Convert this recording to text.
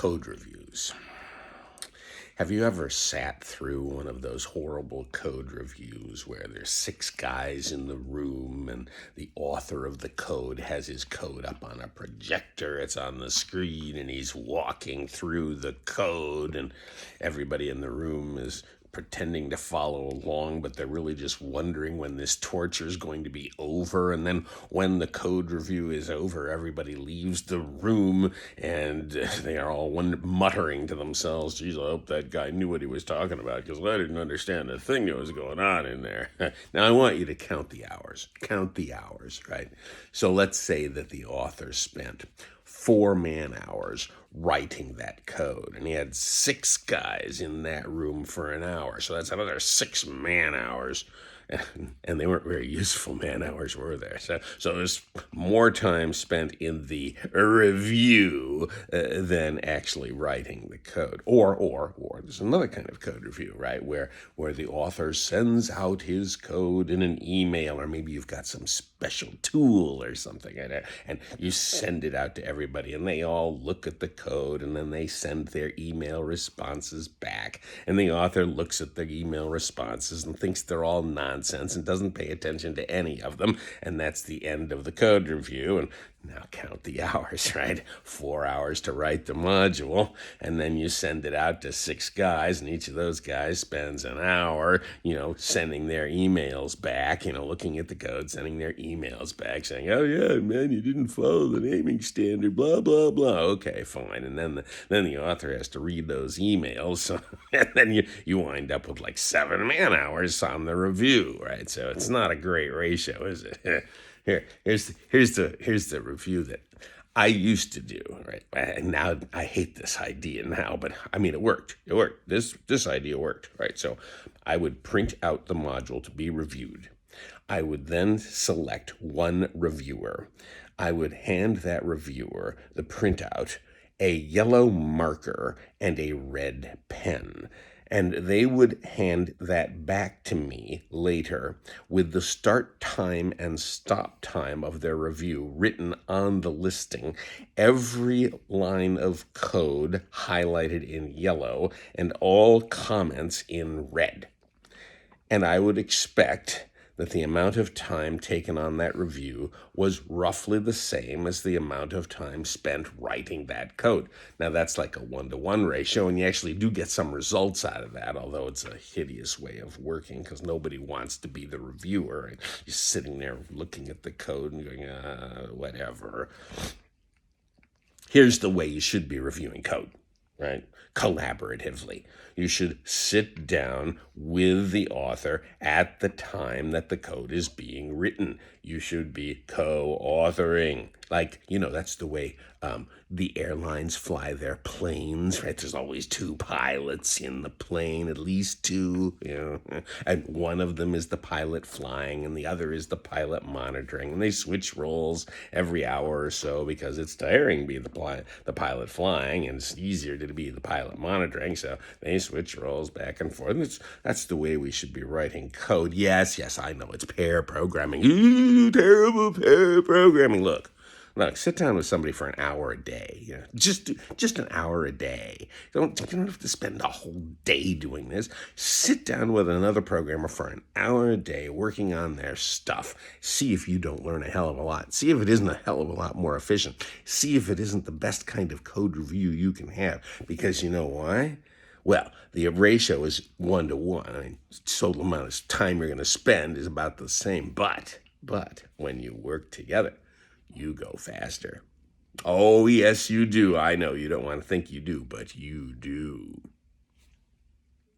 Code reviews. Have you ever sat through one of those horrible code reviews where there's 6 guys in the room and the author of the code has his code up on a projector, it's on the screen, and he's walking through the code, and everybody in the room is pretending to follow along, but they're really just wondering when this torture is going to be over. And then when the code review is over, everybody leaves the room and they are all muttering to themselves, geez, I hope that guy knew what he was talking about, because I didn't understand a thing that was going on in there. Now I want you to count the hours, right? So let's say that the author spent 4 man-hours writing that code, and he had 6 guys in that room for an hour, so that's another 6 man-hours, and they weren't very useful man-hours, were there? So there's more time spent in the review than actually writing the code. Or there's another kind of code review, right, where the author sends out his code in an email, or maybe you've got some special tool or something, and you send it out to everybody, and they all look at the code, and then they send their email responses back, and the author looks at their email responses and thinks they're all nonsense and doesn't pay attention to any of them, and that's the end of the code review. And now count the hours, right? 4 hours to write the module, and then you send it out to 6 guys, and each of those guys spends an hour, sending their emails back, looking at the code, sending their emails back, saying, oh yeah, man, you didn't follow the naming standard, blah, blah, blah. Okay, fine. And then the author has to read those emails, so, and then you wind up with like 7 man-hours on the review, right? So it's not a great ratio, is it? Here's the review that I used to do, right? And now I hate this idea now, but I mean, it worked. This idea worked, right? So I would print out the module to be reviewed. I would then select one reviewer. I would hand that reviewer the printout, a yellow marker, and a red pen. And they would hand that back to me later with the start time and stop time of their review written on the listing, every line of code highlighted in yellow, and all comments in red. And I would expect that the amount of time taken on that review was roughly the same as the amount of time spent writing that code. Now, that's like a 1-to-1 ratio, and you actually do get some results out of that, although it's a hideous way of working because nobody wants to be the reviewer. And you're sitting there looking at the code and going, whatever. Here's the way you should be reviewing code, right? Collaboratively. You should sit down with the author at the time that the code is being written. You should be co-authoring. That's the way the airlines fly their planes, right? There's always 2 pilots in the plane, at least 2, and one of them is the pilot flying and the other is the pilot monitoring, and they switch roles every hour or so because it's tiring to be the pilot flying and it's easier to be the pilot monitoring, so they switch roles back and forth. That's the way we should be writing code. Yes, I know it's pair programming. Ooh, terrible pair programming. Look, sit down with somebody for an hour a day. Just an hour a day. You don't have to spend a whole day doing this. Sit down with another programmer for an hour a day working on their stuff. See if you don't learn a hell of a lot. See if it isn't a hell of a lot more efficient. See if it isn't the best kind of code review you can have. Because you know why? Well, the ratio is 1-to-1. I mean, total amount of time you're going to spend is about the same. But when you work together, you go faster. Oh, yes, you do. I know you don't want to think you do, but you do.